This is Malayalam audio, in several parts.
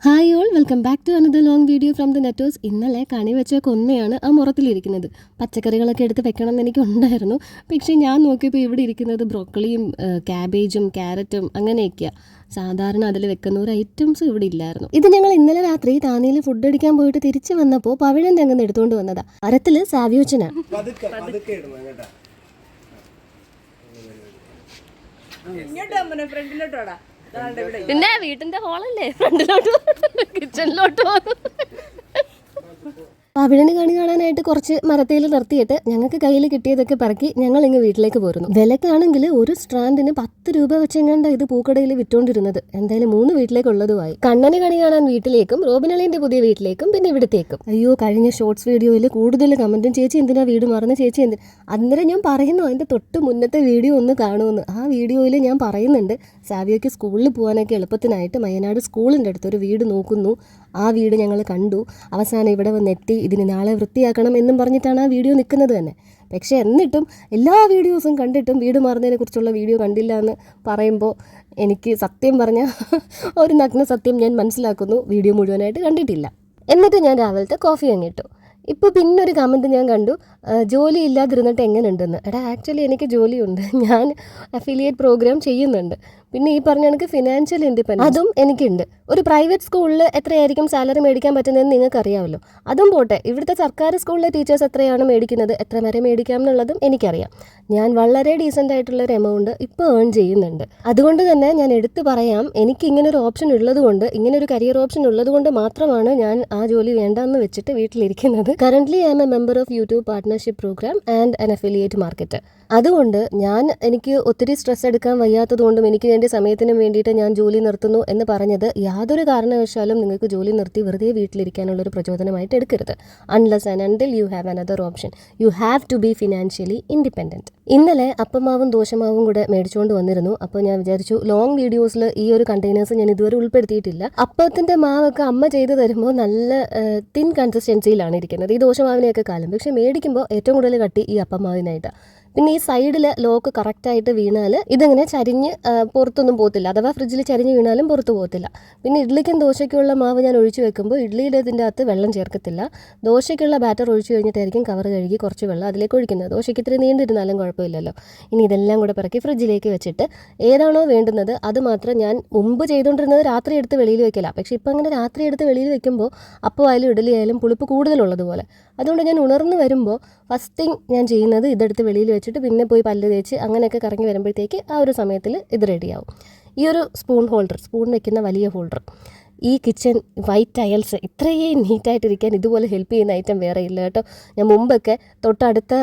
Hi all, welcome back to another long video from the Nettos. ഇന്നലെ കണി വെച്ച കൊന്നയാണ് ആ മുറത്തിലിരിക്കുന്നത്. പച്ചക്കറികളൊക്കെ എടുത്ത് വെക്കണം എന്ന് എനിക്കുണ്ടായിരുന്നു. പക്ഷേ ഞാൻ നോക്കിയപ്പോൾ ഇവിടെ ഇരിക്കുന്നത് ബ്രോക്കളിയും ക്യാബേജും ക്യാരറ്റും അങ്ങനെയൊക്കെയാണ്. സാധാരണ അതിൽ വെക്കുന്ന ഒരു ഐറ്റംസ് ഇവിടെ ഇല്ലായിരുന്നു. ഇത് ഞങ്ങൾ ഇന്നലെ രാത്രി താനിയിൽ ഫുഡ് അടിക്കാൻ പോയിട്ട് തിരിച്ചു വന്നപ്പോൾ പവിഴൻ തെങ്ങ് എടുത്തുകൊണ്ട് വന്നതാ. അരത്തിൽ സാവ്യോച്ചനാണ്. പിന്നെ വീട്ടിന്റെ ഹോളല്ലേ, ഫ്രണ്ടിലോട്ട് കിച്ചണിലോട്ട് പോകുന്നു. പവിഴന് കണി കാണാനായിട്ട് കുറച്ച് മരത്തേൽ നിർത്തിയിട്ട് ഞങ്ങൾക്ക് കയ്യിൽ കിട്ടിയതൊക്കെ പറക്കി ഞങ്ങൾ ഇങ്ങ് വീട്ടിലേക്ക് പോരുന്നു. വിലക്കാണെങ്കിൽ ഒരു സ്ട്രാൻഡിന് 10 രൂപ വെച്ചെങ്ങാണ്ട ഇത് പൂക്കടയിൽ വിറ്റോണ്ടിരുന്നത്. എന്തായാലും 3 വീട്ടിലേക്കുള്ളതുമായി. കണ്ണന് കണി കാണാൻ വീട്ടിലേക്കും, റോബിനളിന്റെ പുതിയ വീട്ടിലേക്കും, പിന്നെ ഇവിടത്തേക്കും. അയ്യോ, കഴിഞ്ഞ ഷോർട്സ് വീഡിയോയിൽ കൂടുതൽ കമന്റും ചേച്ചി എന്തിനാ വീട് മറന്ന്, ചേച്ചി എന്തിനാ. അന്നേരം ഞാൻ പറയുന്നു അതിന്റെ തൊട്ട് മുന്നത്തെ വീഡിയോ ഒന്ന് കാണുമെന്ന്. ആ വീഡിയോയിൽ ഞാൻ പറയുന്നുണ്ട് സാവിയോയ്ക്ക് സ്കൂളിൽ പോകാനൊക്കെ എളുപ്പത്തിനായിട്ട് മയനാട് സ്കൂളിൻ്റെ അടുത്ത് ഒരു വീട് നോക്കുന്നു. ആ വീട് ഞങ്ങൾ കണ്ടു. അവസാനം ഇവിടെ വന്നെത്തി. ഇതിന് നാളെ വൃത്തിയാക്കണം എന്നും പറഞ്ഞിട്ടാണ് ആ വീഡിയോ നിൽക്കുന്നത് തന്നെ. പക്ഷേ എന്നിട്ടും എല്ലാ വീഡിയോസും കണ്ടിട്ടും വീട് മാറുന്നതിനെ കുറിച്ചുള്ള വീഡിയോ കണ്ടില്ല എന്ന് പറയുമ്പോൾ എനിക്ക് സത്യം പറഞ്ഞാൽ ഒരു നഗ്ന സത്യം ഞാൻ മനസ്സിലാക്കുന്നു, വീഡിയോ മുഴുവനായിട്ട് കണ്ടിട്ടില്ല. എന്നിട്ട് ഞാൻ രാവിലത്തെ കോഫി അങ്ങിട്ടു. ഇപ്പോൾ പിന്നൊരു കമൻറ്റ് ഞാൻ കണ്ടു, ജോലി ഇല്ലാതിരുന്നിട്ട് എങ്ങനെയുണ്ടെന്ന്. എടാ, ആക്ച്വലി എനിക്ക് ജോലിയുണ്ട്. ഞാൻ അഫിലിയേറ്റ് പ്രോഗ്രാം ചെയ്യുന്നുണ്ട്. പിന്നെ ഈ പറഞ്ഞ കണക്ക് ഫിനാൻഷ്യൽ ഇൻഡിപെൻഡൻസ് അതും എനിക്കുണ്ട്. ഒരു പ്രൈവറ്റ് സ്കൂളിൽ എത്രയായിരിക്കും സാലറി മേടിക്കാൻ പറ്റുന്നതെന്ന് നിങ്ങൾക്ക് അറിയാമല്ലോ. അതും പോട്ടെ, ഇവിടുത്തെ സർക്കാർ സ്കൂളിലെ ടീച്ചേഴ്സ് എത്രയാണ് മേടിക്കുന്നത്, എത്ര വരെ മേടിക്കാം എന്നുള്ളതും എനിക്കറിയാം. ഞാൻ വളരെ ഡീസൻ്റ് ആയിട്ടുള്ളൊരു എമൗണ്ട് ഇപ്പോൾ ഏൺ ചെയ്യുന്നുണ്ട്. അതുകൊണ്ട് തന്നെ ഞാൻ എടുത്തു പറയാം, എനിക്ക് ഇങ്ങനൊരു ഓപ്ഷൻ ഉള്ളതുകൊണ്ട്, ഇങ്ങനൊരു കരിയർ ഓപ്ഷൻ ഉള്ളതുകൊണ്ട് മാത്രമാണ് ഞാൻ ആ ജോലി വേണ്ടെന്ന് വെച്ചിട്ട് വീട്ടിലിരിക്കുന്നത്. Currently I'm a member of YouTube partnership program and an affiliate market. അതുകൊണ്ട് എനിക്ക് ഒത്തിരി സ്ട്രെസ് എടുക്കാൻ വയ്യാത്തതുകൊണ്ടും എനിക്ക് വേണ്ടി സമയത്തിനും വേണ്ടിയിട്ട് ഞാൻ ജോലി നിർത്തുന്നു എന്ന് പറഞ്ഞത് യാതൊരു കാരണവശാലും നിങ്ങൾക്ക് ജോലി നിർത്തി വെറുതെ വീട്ടിലിരിക്കാനുള്ളൊരു പ്രചോദനമായിട്ട് എടുക്കരുത്. Unless and until you have another option, you have to be financially independent. ഇന്നലെ അപ്പമാവും ദോശമാവും കൂടെ മേടിച്ചുകൊണ്ട് വന്നിരുന്നു. അപ്പോൾ ഞാൻ വിചാരിച്ചു ലോങ് വീഡിയോസിൽ ഈ ഒരു കണ്ടെയ്നേഴ്സ് ഞാൻ ഇതുവരെ ഉൾപ്പെടുത്തിയിട്ടില്ല. അപ്പത്തിൻ്റെ മാവൊക്കെ അമ്മ ചെയ്ത് തരുമ്പോൾ നല്ല തിൻ കൺസിസ്റ്റൻസിയിലാണ് ഇരിക്കുന്നത്, ഈ ദോശമാവിനെയൊക്കെ കാലം. പക്ഷേ മേടിക്കുമ്പോൾ ഏറ്റവും കൂടുതൽ കട്ടി ഈ അപ്പമാവിനായിട്ടാണ്. പിന്നെ ഈ സൈഡിൽ ലോക്ക് കറക്റ്റായിട്ട് വീണാൽ ഇതിങ്ങനെ ചരിഞ്ഞ് പുറത്തൊന്നും പോകത്തില്ല, അഥവാ ഫ്രിഡ്ജിൽ ചരിഞ്ഞ് വീണാലും പുറത്ത് പോകത്തില്ല. പിന്നെ ഇഡ്ലിക്കും ദോശയ്ക്കുള്ള മാവ് ഞാൻ ഒഴിച്ചു വെക്കുമ്പോൾ ഇഡ്ലിയുടെ ഇതിൻ്റെ അകത്ത് വെള്ളം ചേർക്കത്തില്ല. ദോശയ്ക്കുള്ള ബാറ്റർ ഒഴിച്ചു കഴിഞ്ഞിട്ടായിരിക്കും കവർ കഴുകി കുറച്ച് വെള്ളം അതിലേക്ക് ഒഴിക്കുന്നത്. ദോശയ്ക്ക് ഇത്തിരി നീണ്ടിരുന്നാലും കുഴപ്പമില്ലല്ലോ. ഇനി ഇതെല്ലാം കൂടെ പിറക്കി ഫ്രിഡ്ജിലേക്ക് വെച്ചിട്ട് ഏതാണോ വേണ്ടുന്നത് അത് മാത്രം. ഞാൻ മുമ്പ് ചെയ്തുകൊണ്ടിരുന്നത് രാത്രി എടുത്ത് വെളിയിൽ വെക്കില്ല. പക്ഷേ ഇപ്പം അങ്ങനെ രാത്രി എടുത്ത് വെളിയിൽ വെക്കുമ്പോൾ അപ്പോൾ ആയാലും ഇഡ്ഡലി ആയാലും പുളിപ്പ് കൂടുതലുള്ളതുപോലെ. അതുകൊണ്ട് ഞാൻ ഉണർന്ന് വരുമ്പോൾ ഫസ്റ്റ് തിങ് ഞാൻ ചെയ്യുന്നത് ഇതെടുത്ത് വെളിയിൽ വെച്ചിട്ട് പിന്നെ പോയി പല്ല് തേച്ച് അങ്ങനെയൊക്കെ കറങ്ങി വരുമ്പോഴത്തേക്ക് ആ ഒരു സമയത്തിൽ ഇത് റെഡിയാവും. ഈ ഒരു സ്പൂൺ വെക്കുന്ന വലിയ ഹോൾഡർ, ഈ കിച്ചൺ വൈറ്റ് ടൈൽസ് ഇത്രയും നീറ്റായിട്ടിരിക്കാൻ ഇതുപോലെ ഹെൽപ്പ് ചെയ്യുന്ന ഐറ്റം വേറെ ഇല്ല കേട്ടോ. ഞാൻ മുമ്പൊക്കെ തൊട്ടടുത്ത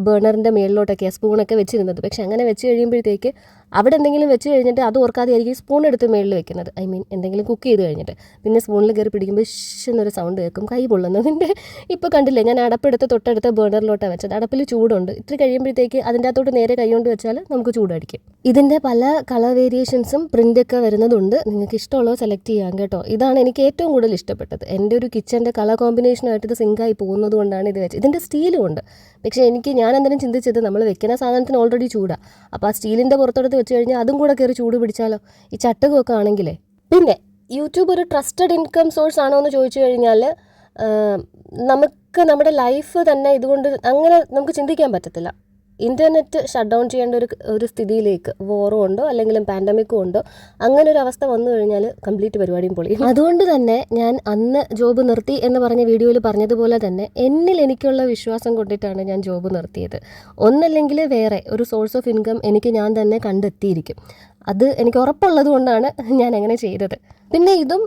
ബേണറിൻ്റെ മേളിലോട്ടൊക്കെയാണ് സ്പൂണൊക്കെ വെച്ചിരുന്നത്. പക്ഷെ അങ്ങനെ വെച്ച് കഴിയുമ്പോഴത്തേക്ക് അവിടെ എന്തെങ്കിലും വെച്ച് കഴിഞ്ഞിട്ട് അത് ഓർക്കാതെ ആയിരിക്കും സ്പൂൺ എടുത്ത് മേളിൽ വെക്കുന്നത്. എന്തെങ്കിലും കുക്ക് ചെയ്ത് കഴിഞ്ഞിട്ട് പിന്നെ സ്പൂണിൽ കയറി പിടിക്കുമ്പോൾ എന്നൊരു സൗണ്ട് കേൾക്കും, കൈ പൊള്ളുന്നതിൻ്റെ. ഇപ്പോൾ കണ്ടില്ലേ, ഞാൻ അടപ്പെടുത്ത് തൊട്ടടുത്ത ബേണറിലോട്ടാണ് വെച്ചത്. അടപ്പിൽ ചൂടുണ്ട്. ഇത്ര കഴിയുമ്പോഴത്തേക്ക് അതിൻ്റെ അകത്തോട്ട് നേരെ കൈ കൊണ്ട് വെച്ചാൽ നമുക്ക് ചൂടടിക്കും. ഇതിൻ്റെ പല കളർ വേരിയേഷൻസും പ്രിൻ്റൊക്കെ വരുന്നതുണ്ട്. നിങ്ങൾക്ക് ഇഷ്ടമുള്ളത് സെലക്ട് ചെയ്യാം കേട്ടോ. ഇതാണ് എനിക്ക് ഏറ്റവും കൂടുതൽ ഇഷ്ടപ്പെട്ടത്. എൻ്റെ ഒരു കിച്ചൻ്റെ കളർ കോമ്പിനേഷനായിട്ട് ഇത് സിങ്കായി പോകുന്നത് കൊണ്ടാണ് ഇത് വെച്ചത്. ഇതിൻ്റെ സ്റ്റീലും ഉണ്ട്. പക്ഷേ ഞാൻ അന്നേരം ചിന്തിച്ചത് നമ്മൾ വെക്കുന്ന സാധനത്തിന് ഓൾറെഡി ചൂടാണ്. അപ്പോൾ ആ സ്റ്റീലിൻ്റെ പുറത്തെടുത്ത് വെച്ച് കഴിഞ്ഞാൽ അതും കൂടെ കയറി ചൂട് പിടിച്ചാലോ, ഈ ചട്ടുകമൊക്കെ ആണെങ്കിലേ. പിന്നെ യൂട്യൂബ് ഒരു ട്രസ്റ്റഡ് ഇൻകം സോഴ്സ് ആണോ എന്ന് ചോദിച്ചു കഴിഞ്ഞാൽ നമുക്ക് നമ്മുടെ ലൈഫ് തന്നെ ഇതുകൊണ്ട് അങ്ങനെ നമുക്ക് ചിന്തിക്കാൻ പറ്റത്തില്ല. ഇൻ്റർനെറ്റ് ഷട്ട് ഡൗൺ ചെയ്യേണ്ട ഒരു സ്ഥിതിയിലേക്ക് വോറും ഉണ്ടോ അല്ലെങ്കിൽ പാൻഡമിക്കും ഉണ്ടോ, അങ്ങനെ ഒരു അവസ്ഥ വന്നു കഴിഞ്ഞാൽ കംപ്ലീറ്റ് പരിപാടിയും പൊളിയും. അതുകൊണ്ട് തന്നെ ഞാൻ അന്ന് ജോബ് നിർത്തി എന്ന് പറഞ്ഞ വീഡിയോയിൽ പറഞ്ഞതുപോലെ തന്നെ എനിക്കുള്ള വിശ്വാസം കൊണ്ടിട്ടാണ് ഞാൻ ജോബ് നിർത്തിയത്. ഒന്നല്ലെങ്കിൽ വേറെ ഒരു സോഴ്സ് ഓഫ് ഇൻകം എനിക്ക് ഞാൻ തന്നെ കണ്ടെത്തിയിരിക്കും. അത് എനിക്ക് ഉറപ്പുള്ളത് കൊണ്ടാണ് ഞാൻ അങ്ങനെ ചെയ്തത്. പിന്നെ ഇതും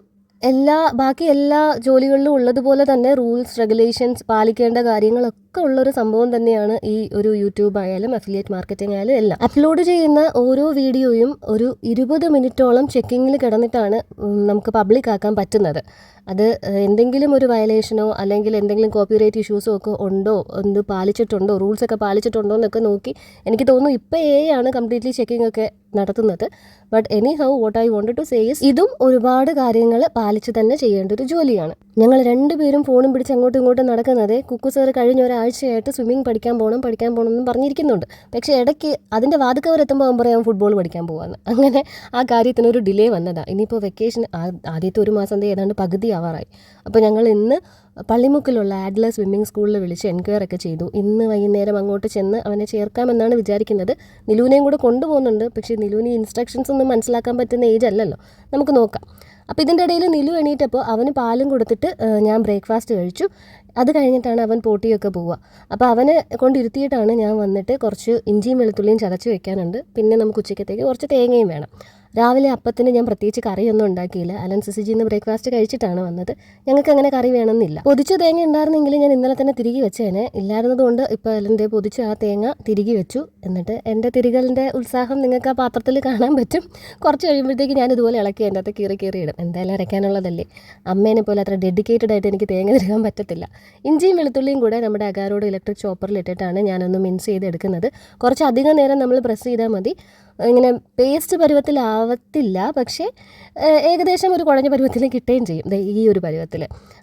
ബാക്കി എല്ലാ ജോലികളിലും ഉള്ളതുപോലെ തന്നെ റൂൾസ് റെഗുലേഷൻസ് പാലിക്കേണ്ട കാര്യങ്ങളൊക്കെ ഉള്ളൊരു സംഭവം തന്നെയാണ് ഈ ഒരു യൂട്യൂബ് ആയാലും അഫിലിയേറ്റ് മാർക്കറ്റിംഗ് ആയാലും എല്ലാം. അപ്ലോഡ് ചെയ്യുന്ന ഓരോ വീഡിയോയും ഒരു 20 മിനിറ്റോളം ചെക്കിങ്ങിൽ കിടന്നിട്ടാണ് നമുക്ക് പബ്ലിക് ആക്കാൻ പറ്റുന്നത്. അത് എന്തെങ്കിലും ഒരു വയലേഷനോ അല്ലെങ്കിൽ എന്തെങ്കിലും കോപ്പിറൈറ്റ് ഇഷ്യൂസോ ഒക്കെ ഉണ്ടോ, പാലിച്ചിട്ടുണ്ടോ, റൂൾസൊക്കെ പാലിച്ചിട്ടുണ്ടോ എന്നൊക്കെ നോക്കി. എനിക്ക് തോന്നുന്നു ഇപ്പോൾ ആണ് കംപ്ലീറ്റ്ലി ചെക്കിംഗ് ഒക്കെ നടത്തുന്നത്. But anyhow what I wanted to say is ഇതും ഒരുപാട് കാര്യങ്ങൾ പാലിച്ച് തന്നെ ചെയ്യേണ്ട ഒരു ജോലിയാണ്. ഞങ്ങൾ 2 പേരും ഫോണും പിടിച്ച് അങ്ങോട്ടും ഇങ്ങോട്ടും നടക്കുന്നത് കുക്കു സാർ കഴിഞ്ഞ ഒരാഴ്ചയായിട്ട് സ്വിമ്മിങ് പഠിക്കാൻ പോകണം എന്ന് പറഞ്ഞിരിക്കുന്നുണ്ട്. പക്ഷേ ഇടയ്ക്ക് അതിൻ്റെ വാതുക്കവർ എത്തുമ്പോൾ അവൻ പറയാം ഫുട്ബോൾ പഠിക്കാൻ പോകാമെന്ന്. അങ്ങനെ ആ കാര്യത്തിനൊരു ഡിലേ വന്നതാണ്. ഇനിയിപ്പോൾ വെക്കേഷൻ ആദ്യത്തെ ഒരു മാസം ഏതാണ്ട് പകുതി ആവാറായി. അപ്പോൾ ഞങ്ങൾ ഇന്ന് പള്ളിമുക്കിലുള്ള ആഡ്ലർ സ്വിമ്മിംഗ് സ്കൂളിൽ വിളിച്ച് എൻക്വയറി ഒക്കെ ചെയ്തു. ഇന്ന് വൈകുന്നേരം അങ്ങോട്ട് ചെന്ന് അവനെ ചേർക്കാമെന്നാണ് വിചാരിക്കുന്നത്. നിലൂനെയും കൂടെ കൊണ്ടുപോകുന്നുണ്ട്. പക്ഷേ നിലൂന് ഇൻസ്ട്രക്ഷൻസ് ഒന്നും മനസ്സിലാക്കാൻ പറ്റുന്ന ഏജ് അല്ലല്ലോ, നമുക്ക് നോക്കാം. അപ്പോൾ ഇതിൻ്റെ ഇടയിൽ നിലു എണീറ്റപ്പോൾ അവന് പാലും കൊടുത്തിട്ട് ഞാൻ ബ്രേക്ക്ഫാസ്റ്റ് കഴിച്ചു. അത് കഴിഞ്ഞിട്ടാണ് അവൻ പോട്ടിയൊക്കെ പോവുക. അപ്പോൾ അവനെ കൊണ്ടിരുത്തിയിട്ടാണ് ഞാൻ വന്നിട്ട് കുറച്ച് ഇഞ്ചിയും വെളുത്തുള്ളിയും ചതച്ച് വെക്കാനുണ്ട്. പിന്നെ നമുക്ക് ഉച്ചക്കത്തേക്ക് കുറച്ച് തേങ്ങയും വേണം. രാവിലെ അപ്പത്തിന് ഞാൻ പ്രത്യേകിച്ച് കറിയൊന്നും ഉണ്ടാക്കിയില്ല. അലൻ സിസിജിന്ന് ബ്രേക്ക്ഫാസ്റ്റ് കഴിച്ചിട്ടാണ് വന്നത്. ഞങ്ങൾക്ക് അങ്ങനെ കറി വേണമെന്നില്ല. പൊതിച്ച തേങ്ങ ഉണ്ടായിരുന്നെങ്കിൽ ഞാൻ ഇന്നലെ തന്നെ തിരികെ വെച്ചേനെ. ഇല്ലായിരുന്നതുകൊണ്ട് ഇപ്പോൾ അലൻ്റെ പൊതിച്ച് ആ തേങ്ങ തിരികെ വെച്ചു. എന്നിട്ട് എൻ്റെ തിരികളിൻ്റെ ഉത്സാഹം നിങ്ങൾക്ക് ആ പാത്രത്തിൽ കാണാൻ പറ്റും. കുറച്ച് കഴിയുമ്പോഴത്തേക്ക് ഞാൻ ഇതുപോലെ ഇളക്കി അതിൻ്റെ അകത്ത് കീറി ഇടും. എന്തായാലും അരയ്ക്കാനുള്ളതല്ലേ. അമ്മേനെ പോലെ അത്ര ഡെഡിക്കേറ്റഡ് ആയിട്ട് എനിക്ക് തേങ്ങ തിരുകാൻ പറ്റത്തില്ല. ഇഞ്ചിയും വെളുത്തുള്ളിയും കൂടെ നമ്മുടെ അഗാരോട് ഇലക്ട്രിക് ചോപ്പറിൽ ഇട്ടിട്ടാണ് ഞാനൊന്ന് മിൻസ് ചെയ്തെടുക്കുന്നത്. കുറച്ച് അധികം നേരം നമ്മൾ പ്രസ് ചെയ്താൽ മതി. ഇങ്ങനെ പേസ്റ്റ് പരുവത്തിലാവത്തില്ല, പക്ഷേ ഏകദേശം ഒരു കുഴഞ്ഞ പരുവത്തിൽ കിട്ടുകയും ചെയ്യും ഈ ഒരു പരുവത്തിൽ.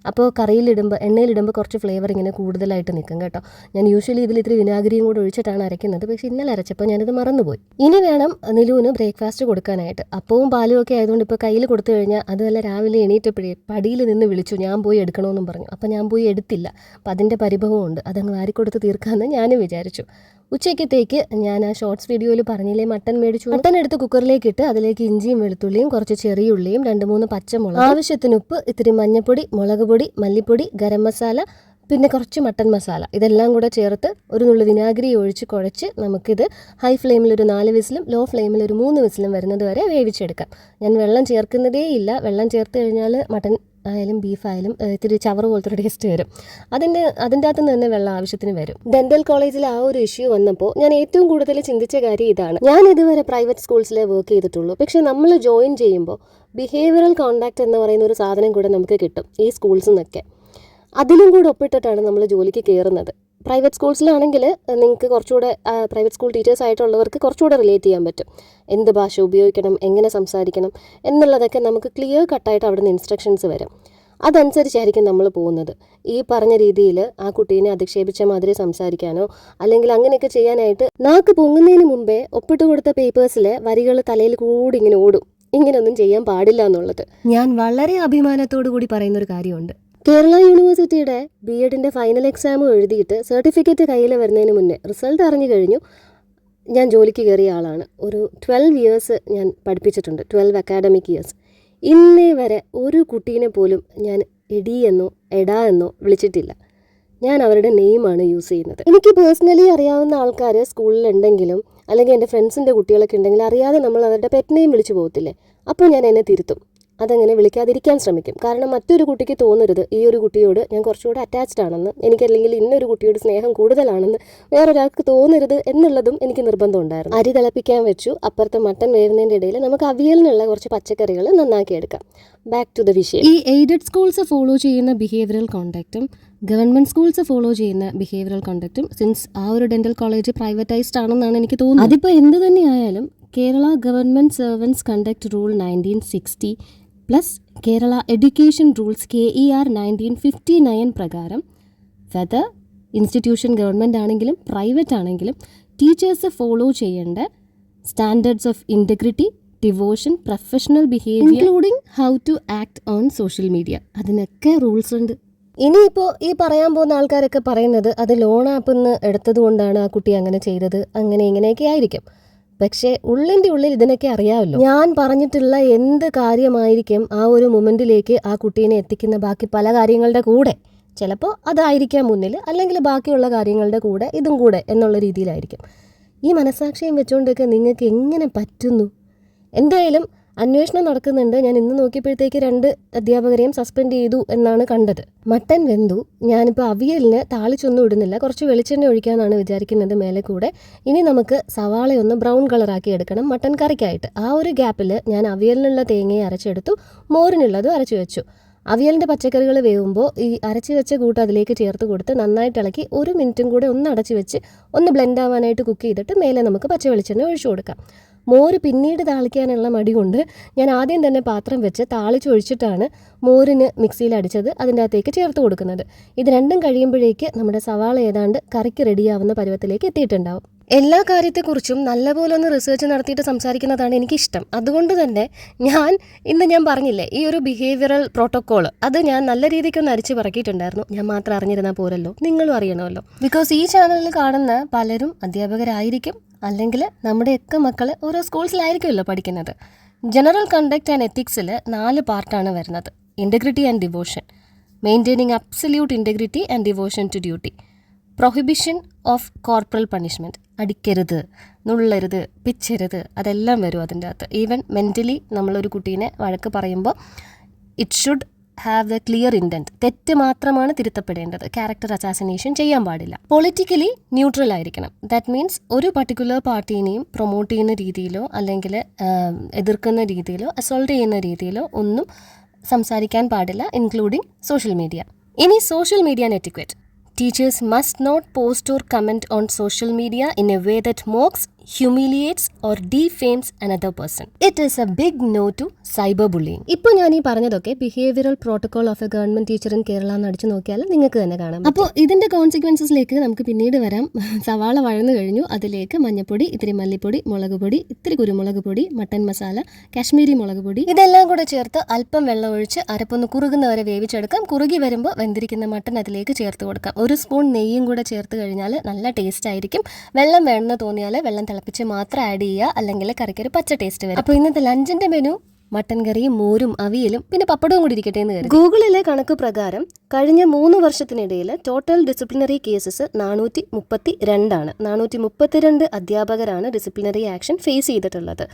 അപ്പോൾ കറിയിലിടുമ്പോൾ എണ്ണയിലിടുമ്പോൾ കുറച്ച് ഫ്ലേവർ ഇങ്ങനെ കൂടുതലായിട്ട് നിൽക്കും കേട്ടോ. ഞാൻ യൂഷ്വലി ഇതിൽ ഇത്തിരി വിനാഗിരിയും കൂടെ ഒഴിച്ചിട്ടാണ് അരയ്ക്കുന്നത്. പക്ഷേ ഇന്നലെ അരച്ചപ്പോൾ ഞാനിത് മറന്നുപോയി. ഇനി വേണം നിലുവിന് ബ്രേക്ക്ഫാസ്റ്റ് കൊടുക്കാനായിട്ട്. അപ്പവും പാലും ഒക്കെ ആയതുകൊണ്ട് ഇപ്പോൾ കയ്യിൽ കൊടുത്തു കഴിഞ്ഞാൽ അതുമല്ല രാവിലെ എണീറ്റപ്പോഴേ പടിയിൽ നിന്ന് വിളിച്ചു ഞാൻ പോയി എടുക്കണമെന്നും പറഞ്ഞു. അപ്പോൾ ഞാൻ പോയി എടുത്തില്ല. അപ്പോൾ അതിൻ്റെ പരിഭവമുണ്ട്. അതങ്ങ് വാരിക്കൊടുത്ത് തീർക്കാമെന്ന് ഞാനും വിചാരിച്ചു. ഉച്ചയ്ക്കത്തേക്ക് ഞാൻ ആ ഷോർട്സ് വീഡിയോയിൽ പറഞ്ഞില്ലേ മട്ടൻ മേടിച്ചു. മട്ടൻ എടുത്ത് കുക്കറിലേക്ക് ഇട്ട് അതിലേക്ക് ഇഞ്ചിയും വെളുത്തുള്ളിയും കുറച്ച് ചെറിയുള്ളിയും 2-3 പച്ചമുളക്, ആവശ്യത്തിന് ഉപ്പ്, ഇത്തിരി മഞ്ഞൾപ്പൊടി, മുളക് പൊടി, മല്ലിപ്പൊടി, ഗരം മസാല, പിന്നെ കുറച്ച് മട്ടൻ മസാല ഇതെല്ലാം കൂടെ ചേർത്ത് ഒരു നുള്ളു വിനാഗിരി ഒഴിച്ച് കുഴച്ച് നമുക്കിത് ഹൈ ഫ്ലെയിമിൽ ഒരു 4 വിസിലും ലോ ഫ്ലെയിമിൽ ഒരു 3 വിസിലും വരുന്നത് വരെ വേവിച്ചെടുക്കാം. ഞാൻ വെള്ളം ചേർക്കുന്നതേ ഇല്ല. വെള്ളം ചേർത്ത് കഴിഞ്ഞാൽ മട്ടൻ ആയാലും ബീഫായാലും ഇത്തിരി ചവറ് പോലത്തെ ഒരു ടേസ്റ്റ് വരും. അതിൻ്റെ അകത്തു നിന്ന് തന്നെ വെള്ളം ആവശ്യത്തിന് വരും. ഡെന്റൽ കോളേജിൽ ആ ഒരു ഇഷ്യൂ വന്നപ്പോൾ ഞാൻ ഏറ്റവും കൂടുതൽ ചിന്തിച്ച കാര്യം ഇതാണ്. ഞാൻ ഇതുവരെ പ്രൈവറ്റ് സ്കൂൾസിലേ വർക്ക് ചെയ്തിട്ടുള്ളൂ. പക്ഷേ നമ്മൾ ജോയിൻ ചെയ്യുമ്പോൾ ബിഹേവിയറൽ കോണ്ടാക്ട് എന്ന് പറയുന്ന ഒരു സാധനം കൂടെ നമുക്ക് കിട്ടും ഈ സ്കൂൾസിൽ നിന്നൊക്കെ. അതിലും കൂടെ ഒപ്പിട്ടിട്ടാണ് നമ്മൾ ജോലിക്ക് കയറുന്നത്. പ്രൈവറ്റ് സ്കൂൾസിലാണെങ്കിൽ നിങ്ങൾക്ക് കുറച്ചുകൂടെ പ്രൈവറ്റ് സ്കൂൾ ടീച്ചേഴ്സ് ആയിട്ടുള്ളവർക്ക് കുറച്ചുകൂടെ റിലേറ്റ് ചെയ്യാൻ പറ്റും. എന്ത് ഭാഷ ഉപയോഗിക്കണം, എങ്ങനെ സംസാരിക്കണം എന്നുള്ളതൊക്കെ നമുക്ക് ക്ലിയർ കട്ടായിട്ട് അവിടെ നിന്ന് ഇൻസ്ട്രക്ഷൻസ് വരും. അതനുസരിച്ചായിരിക്കും നമ്മൾ പോകുന്നത്. ഈ പറഞ്ഞ രീതിയിൽ ആ കുട്ടീനെ അധിക്ഷേപിച്ച മാതിരി സംസാരിക്കാനോ അല്ലെങ്കിൽ അങ്ങനെയൊക്കെ ചെയ്യാനായിട്ട് നാക്ക് പൊങ്ങുന്നതിന് മുമ്പേ ഒപ്പിട്ട് കൊടുത്ത പേപ്പേഴ്സിലെ വരികൾ തലയിൽ കൂടി ഇങ്ങനെ ഓടും. ഇങ്ങനെയൊന്നും ചെയ്യാൻ പാടില്ല എന്നുള്ളത് ഞാൻ വളരെ അഭിമാനത്തോടു കൂടി പറയുന്നൊരു കാര്യമുണ്ട്. കേരള യൂണിവേഴ്സിറ്റിയുടെ BEdൻ്റെ ഫൈനൽ എക്സാമും എഴുതിയിട്ട് സർട്ടിഫിക്കറ്റ് കയ്യിൽ വരുന്നതിന് മുന്നേ റിസൾട്ട് അറിഞ്ഞു കഴിഞ്ഞു. ഞാൻ ജോലിക്ക് കയറിയ ആളാണ്. ഒരു 12 ഇയേഴ്സ് ഞാൻ പഠിപ്പിച്ചിട്ടുണ്ട്, 12 അക്കാഡമിക് ഇയേഴ്സ്. ഇന്നേ വരെ ഒരു കുട്ടീനെ പോലും ഞാൻ എടി എന്നോ എടാ എന്നോ വിളിച്ചിട്ടില്ല. ഞാൻ അവരുടെ നെയിമാണ് യൂസ് ചെയ്യുന്നത്. എനിക്ക് പേഴ്സണലി അറിയാവുന്ന ആൾക്കാർ സ്കൂളിലുണ്ടെങ്കിലും അല്ലെങ്കിൽ എൻ്റെ ഫ്രണ്ട്സിൻ്റെ കുട്ടികളൊക്കെ ഉണ്ടെങ്കിൽ അറിയാതെ നമ്മൾ അവരുടെ പെറ്റ് നെയിം വിളിച്ചു പോകത്തില്ലേ, അപ്പോൾ ഞാൻ എന്നെ തിരുത്തും. അതങ്ങനെ വിളിക്കാതിരിക്കാൻ ശ്രമിക്കും. കാരണം മറ്റൊരു കുട്ടിക്ക് തോന്നരുത് ഈ ഒരു കുട്ടിയോട് ഞാൻ കുറച്ചുകൂടെ അറ്റാച്ച്ഡ് ആണെന്ന്, എനിക്കല്ലെങ്കിൽ ഇന്നൊരു കുട്ടിയോട് സ്നേഹം കൂടുതലാണെന്ന് വേറൊരാൾക്ക് തോന്നരുത് എന്നുള്ളതും എനിക്ക് നിർബന്ധം ഉണ്ടായിരുന്നു. അരി തിളപ്പിക്കാൻ വെച്ചു. അപ്പുറത്തെ മട്ടൻ വേവുന്നതിൻ്റെ ഇടയിൽ നമുക്ക് അവിയലിനുള്ള കുറച്ച് പച്ചക്കറികൾ നന്നാക്കിയെടുക്കാം. ബാക്ക് ടു ദ വിഷയം. ഈ എയ്ഡഡ് സ്കൂൾസ് ഫോളോ ചെയ്യുന്ന ബിഹേവിയറൽ കോണ്ടാക്റ്റും ഗവൺമെൻറ് സ്കൂൾസ് ഫോളോ ചെയ്യുന്ന ബിഹേവിയറൽ കോണ്ടാക്റ്റും സിൻസ് ആ ഒരു ഡെന്റൽ കോളേജ് പ്രൈവറ്റൈസ്ഡ് ആണെന്നാണ് എനിക്ക് തോന്നുന്നത്. അതിപ്പോൾ എന്ത് തന്നെയായാലും Kerala government servants conduct rule 1960 plus Kerala education rules KER 1959 പ്രകാരം വെദർ ഇൻസ്റ്റിറ്റ്യൂഷൻ ഗവൺമെൻറ് ആണെങ്കിലും പ്രൈവറ്റ് ആണെങ്കിലും ടീച്ചേഴ്സ് ഫോളോ ചെയ്യേണ്ട standards of integrity, devotion, professional behaviour including how to act on social media, അതിനൊക്കെ റൂൾസ് ഉണ്ട്. ഇനിയിപ്പോൾ ഈ പറയാൻ പോകുന്ന ആൾക്കാരൊക്കെ പറയുന്നത് അത് ലോൺ ആപ്പിൽ നിന്ന് എടുത്തത് കൊണ്ടാണ് ആ കുട്ടി അങ്ങനെ ചെയ്തത്, അങ്ങനെ ഇങ്ങനെയൊക്കെ ആയിരിക്കും. പക്ഷേ ഉള്ളിൻ്റെ ഉള്ളിൽ ഇതിനൊക്കെ അറിയാമല്ലോ. ഞാൻ പറഞ്ഞിട്ടുള്ള എന്ത് കാര്യമായിരിക്കും ആ ഒരു മൊമെൻറ്റിലേക്ക് ആ കുട്ടീനെ എത്തിക്കുന്ന ബാക്കി പല കാര്യങ്ങളുടെ കൂടെ. ചിലപ്പോൾ അതായിരിക്കാം മുന്നിൽ, അല്ലെങ്കിൽ ബാക്കിയുള്ള കാര്യങ്ങളുടെ കൂടെ ഇതും കൂടെ എന്നുള്ള രീതിയിലായിരിക്കും. ഈ മനസ്സാക്ഷിയും വെച്ചുകൊണ്ടൊക്കെ നിങ്ങൾക്ക് എങ്ങനെ പറ്റുന്നു? എന്തായാലും അന്വേഷണം നടക്കുന്നുണ്ട്. ഞാൻ ഇന്ന് നോക്കിയപ്പോഴത്തേക്ക് 2 അധ്യാപകരെയും സസ്പെൻഡ് ചെയ്തു എന്നാണ് കണ്ടത്. മട്ടൻ വെന്തു. ഞാനിപ്പോൾ അവിയലിന് താളിച്ചൊന്നും ഇടുന്നില്ല, കുറച്ച് വെളിച്ചെണ്ണ ഒഴിക്കാമെന്നാണ് വിചാരിക്കുന്നത് മേലെ കൂടെ. ഇനി നമുക്ക് സവാളയൊന്ന് ബ്രൗൺ കളറാക്കി എടുക്കണം മട്ടൻ കറിക്കായിട്ട്. ആ ഒരു ഗ്യാപ്പിൽ ഞാൻ അവിയലിനുള്ള തേങ്ങയെ അരച്ചെടുത്തു, മോരിനുള്ളതും അരച്ചു വെച്ചു. അവിയലിൻ്റെ പച്ചക്കറികൾ വേവുമ്പോൾ ഈ അരച്ച് വെച്ച കൂട്ട് അതിലേക്ക് ചേർത്ത് കൊടുത്ത് നന്നായിട്ട് ഇളക്കി 1 മിനിറ്റും കൂടെ ഒന്ന് അടച്ച് വെച്ച് ഒന്ന് ബ്ലെൻഡ് ആവാനായിട്ട് കുക്ക് ചെയ്തിട്ട് മേലെ നമുക്ക് പച്ച വെളിച്ചെണ്ണ ഒഴിച്ചു കൊടുക്കാം. മോര് പിന്നീട് താളിക്കാനുള്ള മടി കൊണ്ട് ഞാൻ ആദ്യം തന്നെ പാത്രം വെച്ച് താളിച്ചൊഴിച്ചിട്ടാണ് മോരിന് മിക്സിയിൽ അടിച്ചത് അതിൻ്റെ അകത്തേക്ക് ചേർത്ത് കൊടുക്കുന്നത്. ഇത് രണ്ടും കഴിയുമ്പോഴേക്ക് നമ്മുടെ സവാള ഏതാണ്ട് കറിക്ക് റെഡിയാവുന്ന പരുവത്തിലേക്ക് എത്തിയിട്ടുണ്ടാവും. എല്ലാ കാര്യത്തെക്കുറിച്ചും നല്ലപോലെ ഒന്ന് റിസർച്ച് നടത്തിയിട്ട് സംസാരിക്കുന്നതാണ് എനിക്കിഷ്ടം. അതുകൊണ്ട് തന്നെ ഇന്ന് ഞാൻ പറഞ്ഞില്ലേ ഈ ഒരു ബിഹേവിയറൽ പ്രോട്ടോക്കോൾ, അത് ഞാൻ നല്ല രീതിക്കൊന്ന് അരിച്ച് പറക്കിയിട്ടുണ്ടായിരുന്നു. ഞാൻ മാത്രം അറിഞ്ഞിരുന്നാൽ പോരല്ലോ, നിങ്ങളും അറിയണമല്ലോ. ബിക്കോസ് ഈ ചാനലിൽ കാണുന്ന പലരും അധ്യാപകരായിരിക്കും, അല്ലെങ്കിൽ നമ്മുടെയൊക്കെ മക്കൾ ഓരോ സ്കൂൾസിലായിരിക്കുമല്ലോ പഠിക്കുന്നത്. ജനറൽ കണ്ടക്ട് ആൻഡ് എത്തിക്സിൽ 4 പാർട്ടാണ് വരുന്നത്. Integrity and devotion, maintaining absolute integrity and devotion to duty, prohibition of corporal punishment, അടിക്കരുത്, നുള്ളരുത്, പിച്ചരുത്, അതെല്ലാം വരും അതിൻ്റെ അകത്ത്. ഈവൻ മെൻ്റലി നമ്മളൊരു കുട്ടീനെ വഴക്ക് പറയുമ്പോൾ it should have the clear intent, തെറ്റ് മാത്രമാണ് തിരുത്തപ്പെടേണ്ടത്, ക്യാരക്ടർ അസാസിനേഷൻ ചെയ്യാൻ പാടില്ല. പൊളിറ്റിക്കലി ന്യൂട്രൽ ആയിരിക്കണം. ദാറ്റ് മീൻസ് ഒരു പർട്ടിക്കുലർ പാർട്ടീനെയും പ്രൊമോട്ട് ചെയ്യുന്ന രീതിയിലോ അല്ലെങ്കിൽ എതിർക്കുന്ന രീതിയിലോ അസോൾട്ട് ചെയ്യുന്ന രീതിയിലോ ഒന്നും സംസാരിക്കാൻ പാടില്ല, ഇൻക്ലൂഡിങ് സോഷ്യൽ മീഡിയ. ഇനി social media netiquette. Teachers must not post or comment on social media in a way that mocks, humiliates or defames another person. It is a big no to cyberbullying. ഇപ്പോൾ ഞാൻ ഈ പറഞ്ഞതൊക്കെ behavioural protocol of A government teacher in Kerala എന്ന് അടിച്ചു നോക്കിയാൽ നിങ്ങൾക്ക് തന്നെ കാണാം. അപ്പോൾ ഇതിന്റെ കോൺസിക്വൻസസിലേക്ക് നമുക്ക് പിന്നീട് വരാം. സവാള വഴന്നു കഴിഞ്ഞു, അതിലേക്ക് മഞ്ഞപ്പൊടി, ഇത്തിരി മല്ലിപ്പൊടി, മുളക് പൊടി, ഇത്തിരി കുരുമുളക് പൊടി, മട്ടൻ മസാല, കാശ്മീരി മുളക് പൊടി, ഇതെല്ലാം കൂടെ ചേർത്ത് അല്പം വെള്ളം ഒഴിച്ച് അരപ്പൊന്ന് കുറുകുന്ന വരെ വേവിച്ചെടുക്കാം. കുറുകി വരുമ്പോൾ വെന്തിരിക്കുന്ന മട്ടൻ അതിലേക്ക് ചേർത്ത് കൊടുക്കാം. 1 സ്പൂൺ നെയ്യും കൂടെ ചേർത്ത് കഴിഞ്ഞാൽ നല്ല ടേസ്റ്റ് ആയിരിക്കും. വെള്ളം വേണമെന്ന് തോന്നിയാൽ വെള്ളം തിളപ്പിച്ച് മാത്രം ആഡ് ചെയ്യുക, അല്ലെങ്കിൽ കറിക്കൊരു പച്ച ടേസ്റ്റ് വരും. അപ്പോൾ ഇന്നത്തെ ലഞ്ചിന്റെ മെനു മട്ടൻ കറിയും മോരും അവിയലും പിന്നെ പപ്പടവും കൂടി ഇരിക്കട്ടെ എന്ന് കരുതി. ഗൂഗിളിലെ കണക്ക് പ്രകാരം കഴിഞ്ഞ 3 വർഷത്തിനിടയിൽ ടോട്ടൽ ഡിസിപ്ലിനറി കേസസ് 432 ആണ്. 432 അധ്യാപകരാണ് ഡിസിപ്ലിനറി ആക്ഷൻ ഫേസ് ചെയ്തിട്ടുള്ളത്.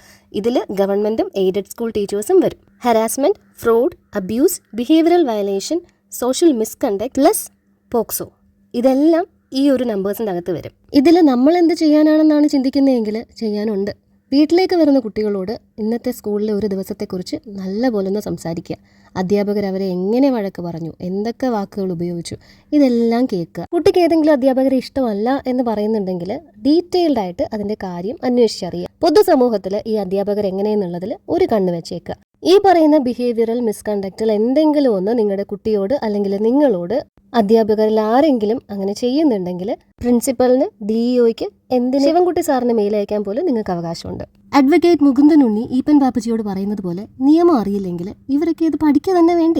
ഇതിൽ ഗവൺമെന്റും എയ്ഡഡ് സ്കൂൾ ടീച്ചേഴ്സും വരും. Harassment, fraud, abuse, behavioural violation, social misconduct plus POCSO, ഇതെല്ലാം ഈ ഒരു നമ്പേഴ്സിൻ്റെ അകത്ത് വരും. ഇതിൽ നമ്മൾ എന്ത് ചെയ്യാനാണെന്നാണ് ചിന്തിക്കുന്നതെങ്കിൽ ചെയ്യാനുണ്ട്. വീട്ടിലേക്ക് വരുന്ന കുട്ടികളോട് ഇന്നത്തെ സ്കൂളിലെ ഒരു ദിവസത്തെക്കുറിച്ച് നല്ല പോലെ ഒന്ന് സംസാരിക്കുക. അധ്യാപകർ അവരെ എങ്ങനെ വഴക്ക് പറഞ്ഞു, എന്തൊക്കെ വാക്കുകൾ ഉപയോഗിച്ചു, ഇതെല്ലാം കേൾക്കുക. കുട്ടിക്ക് ഏതെങ്കിലും അധ്യാപകരെ ഇഷ്ടമല്ല എന്ന് പറയുന്നുണ്ടെങ്കിൽ ഡീറ്റെയിൽഡ് ആയിട്ട് അതിൻ്റെ കാര്യം അന്വേഷിച്ചറിയുക. പൊതുസമൂഹത്തിൽ ഈ അധ്യാപകർ എങ്ങനെയെന്നുള്ളതിൽ ഒരു കണ്ണ് വെച്ചേക്കുക. ഈ പറയുന്ന ബിഹേവിയറൽ മിസ്കണ്ടക്റ്റിൽ എന്തെങ്കിലും ഒന്ന് നിങ്ങളുടെ കുട്ടിയോട് അല്ലെങ്കിൽ നിങ്ങളോട് അധ്യാപകരിൽ ആരെങ്കിലും അങ്ങനെ ചെയ്യുന്നുണ്ടെങ്കിൽ പ്രിൻസിപ്പലിന്, DEOയ്ക്ക്, എന്തിന് ശിവൻകുട്ടി സാറിന് മെയിൽ അയക്കാൻ പോലും നിങ്ങൾക്ക് അവകാശമുണ്ട്. അഡ്വക്കേറ്റ് മുകുന്ദൻ ഉണ്ണി ഈപ്പൻ ബാപ്പുജിയോട് പറയുന്നത് പോലെ നിയമം അറിയില്ലെങ്കിൽ ഇവരൊക്കെ ഇത് പഠിക്കുക തന്നെ വേണ്ടേ?